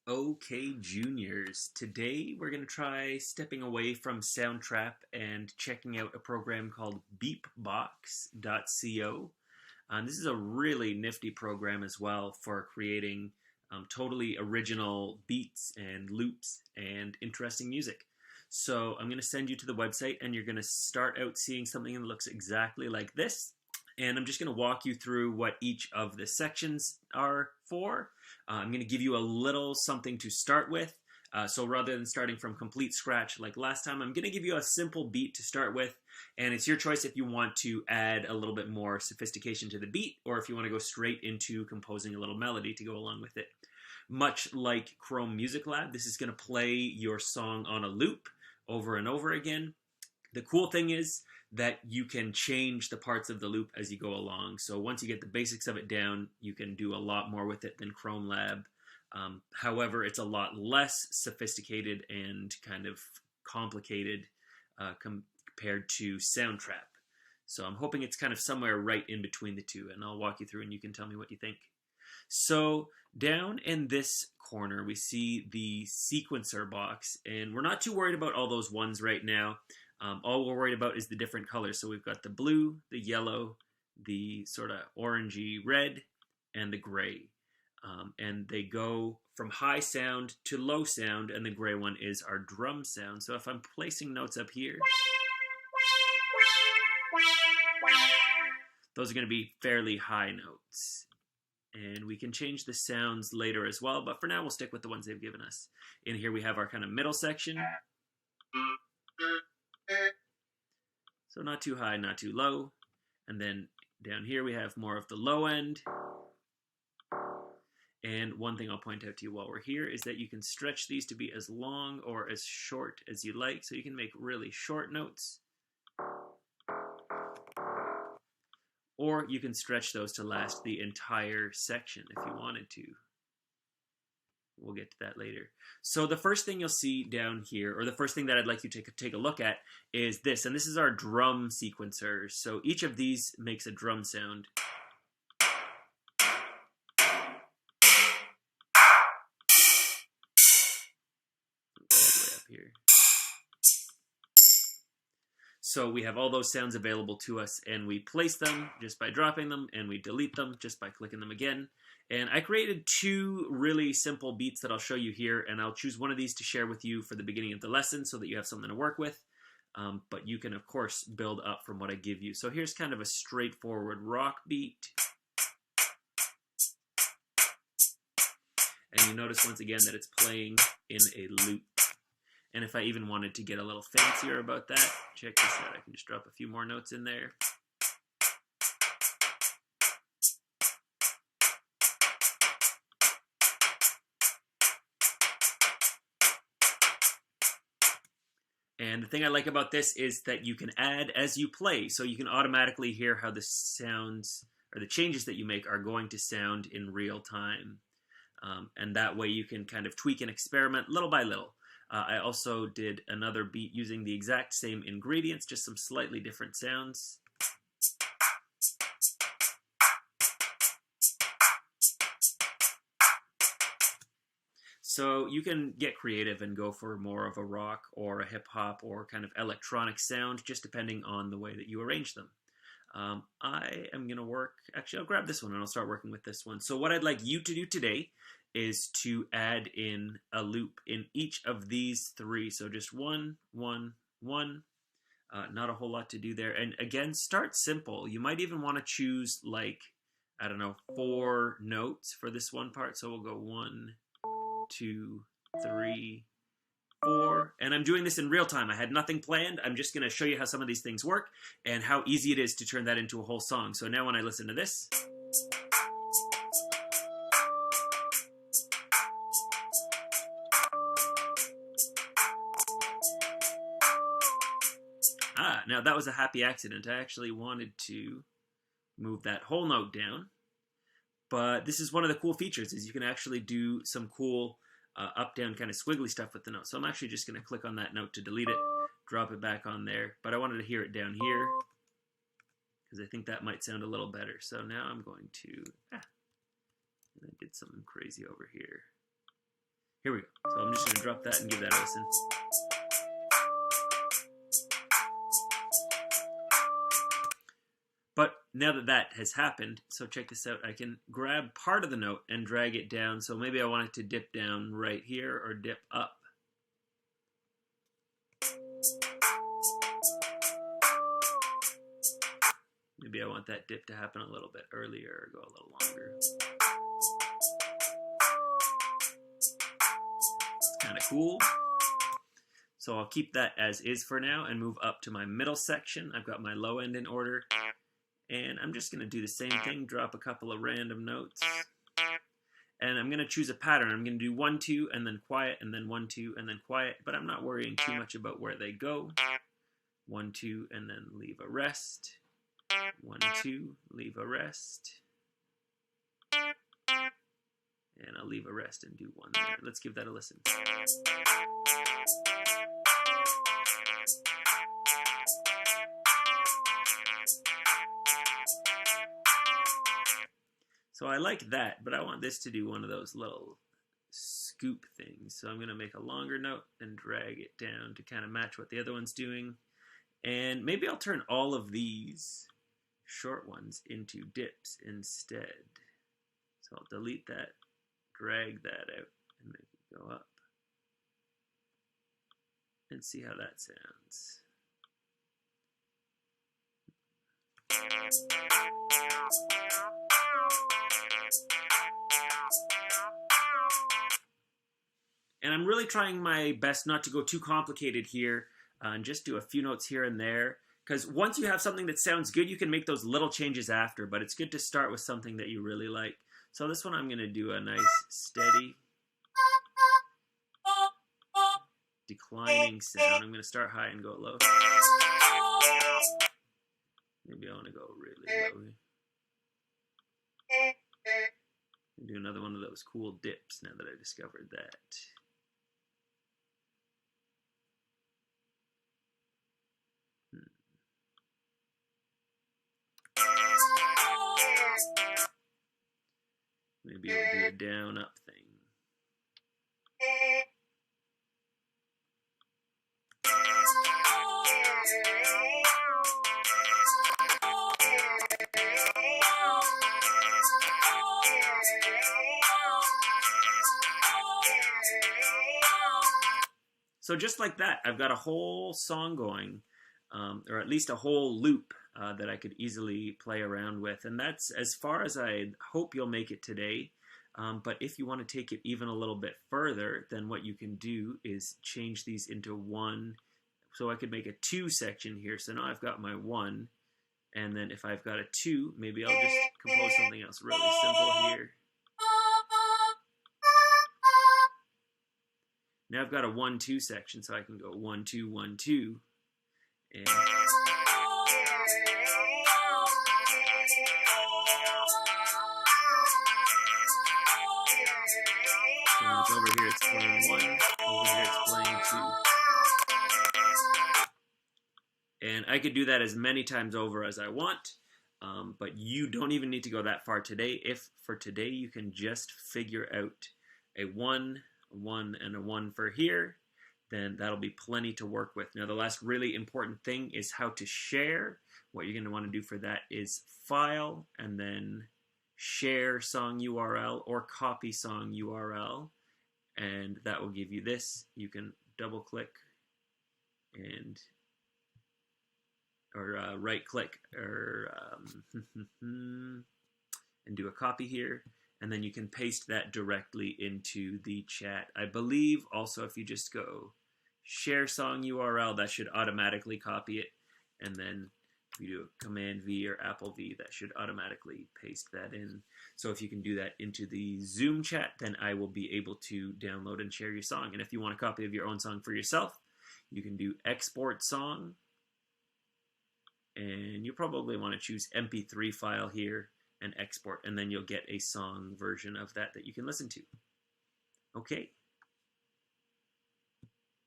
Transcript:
Okay, juniors. Today we're going to try stepping away from Soundtrap and checking out a program called BeepBox.co. This is a really nifty program as well for creating totally original beats and loops and interesting music. So I'm going to send you to the website and you're going to start out seeing something that looks exactly like this. And I'm just going to walk you through what each of the sections are for. I'm going to give you a little something to start with. So rather than starting from complete scratch like last time, I'm going to give you a simple beat to start with. And it's your choice if you want to add a little bit more sophistication to the beat or if you want to go straight into composing a little melody to go along with it. Much like Chrome Music Lab, this is going to play your song on a loop over and over again. The cool thing is that you can change the parts of the loop as you go along. So once you get the basics of it down, you can do a lot more with it than Chrome Lab. However, it's a lot less sophisticated and kind of complicated compared to Soundtrap. So I'm hoping it's kind of somewhere right in between the two, and I'll walk you through and you can tell me what you think. So down in this corner, we see the sequencer box, and we're not too worried about all those ones right now. All we're worried about is the different colors. So we've got the blue, the yellow, the sort of orangey red, and the gray. And they go from high sound to low sound, and the gray one is our drum sound. So if I'm placing notes up here, those are going to be fairly high notes. And we can change the sounds later as well, but for now we'll stick with the ones they've given us. In here we have our kind of middle section. So not too high, not too low. And then down here we have more of the low end. And one thing I'll point out to you while we're here is that you can stretch these to be as long or as short as you like. So you can make really short notes. Or you can stretch those to last the entire section if you wanted to. We'll get to that later. So the first thing you'll see down here, or the first thing that I'd like you to take a look at, is this. And this is our drum sequencer. So each of these makes a drum sound. All the way up here. So we have all those sounds available to us, and we place them just by dropping them, and we delete them just by clicking them again. And I created two really simple beats that I'll show you here, and I'll choose one of these to share with you for the beginning of the lesson so that you have something to work with. But you can, of course, build up from what I give you. So here's kind of a straightforward rock beat. And you notice once again that it's playing in a loop. And if I even wanted to get a little fancier about that, check this out. I can just drop a few more notes in there. And the thing I like about this is that you can add as you play. So you can automatically hear how the sounds or the changes that you make are going to sound in real time. And that way you can kind of tweak and experiment little by little. I also did another beat using the exact same ingredients, just some slightly different sounds. So you can get creative and go for more of a rock or a hip hop or kind of electronic sound, just depending on the way that you arrange them. I am going to work, actually I'll grab this one and I'll start working with this one. So what I'd like you to do today is to add in a loop in each of these three. So just one, one, one. Not a whole lot to do there. And again, start simple. You might even want to choose like, I don't know, 4 notes for this one part. So we'll go 1, 2, 3, 4. And I'm doing this in real time. I had nothing planned. I'm just going to show you how some of these things work and how easy it is to turn that into a whole song. So now when I listen to this, now that was a happy accident. I actually wanted to move that whole note down. But this is one of the cool features is you can actually do some cool up-down kind of squiggly stuff with the note. So I'm actually just going to click on that note to delete it, drop it back on there. But I wanted to hear it down here because I think that might sound a little better. So now I'm going to, and I did something crazy over here. Here we go. So I'm just going to drop that and give that a listen. But now that that has happened, so check this out. I can grab part of the note and drag it down. So maybe I want it to dip down right here or dip up. Maybe I want that dip to happen a little bit earlier or go a little longer. It's kind of cool. So I'll keep that as is for now and move up to my middle section. I've got my low end in order. And I'm just going to do the same thing, drop a couple of random notes. And I'm going to choose a pattern. I'm going to do 1, 2, and then quiet, and then 1, 2, and then quiet. But I'm not worrying too much about where they go. 1, 2, and then leave a rest. 1, 2, leave a rest. And I'll leave a rest and do 1 there. Let's give that a listen. So I like that, but I want this to do one of those little scoop things. So I'm going to make a longer note and drag it down to kind of match what the other one's doing. And maybe I'll turn all of these short ones into dips instead. So I'll delete that, drag that out, and make it go up. And see how that sounds. And I'm really trying my best not to go too complicated here and just do a few notes here and there. Because once you have something that sounds good, you can make those little changes after. But it's good to start with something that you really like. So this one I'm going to do a nice steady declining sound. I'm going to start high and go low. Maybe I want to go really low. Do another one of those cool dips now that I discovered that. Maybe we'll do a down up thing. So just like that, I've got a whole song going, or at least a whole loop that I could easily play around with. And that's as far as I hope you'll make it today. But if you want to take it even a little bit further, then what you can do is change these into 1. So I could make a 2 section here. So now I've got my 1. And then if I've got a 2, maybe I'll just compose something else really simple here. Now I've got a 1, 2 section, so I can go 1, 2, 1, 2. And so it's over here, it's playing 1. Over here, it's playing 2. And I could do that as many times over as I want. But you don't even need to go that far today. If for today you can just figure out a 1, 1, and a 1 for here, then that'll be plenty to work with. Now, the last really important thing is how to share. What you're going to want to do for that is File, and then Share Song URL, or Copy Song URL, and that will give you this. You can double click and or right click or and do a copy here, and then you can paste that directly into the chat. I believe also if you just go share song URL, that should automatically copy it, and then if you do a Command V or Apple V, that should automatically paste that in. So if you can do that into the Zoom chat, then I will be able to download and share your song. And if you want a copy of your own song for yourself, you can do export song, and you probably want to choose MP3 file here and export, and then you'll get a song version of that you can listen to. Okay.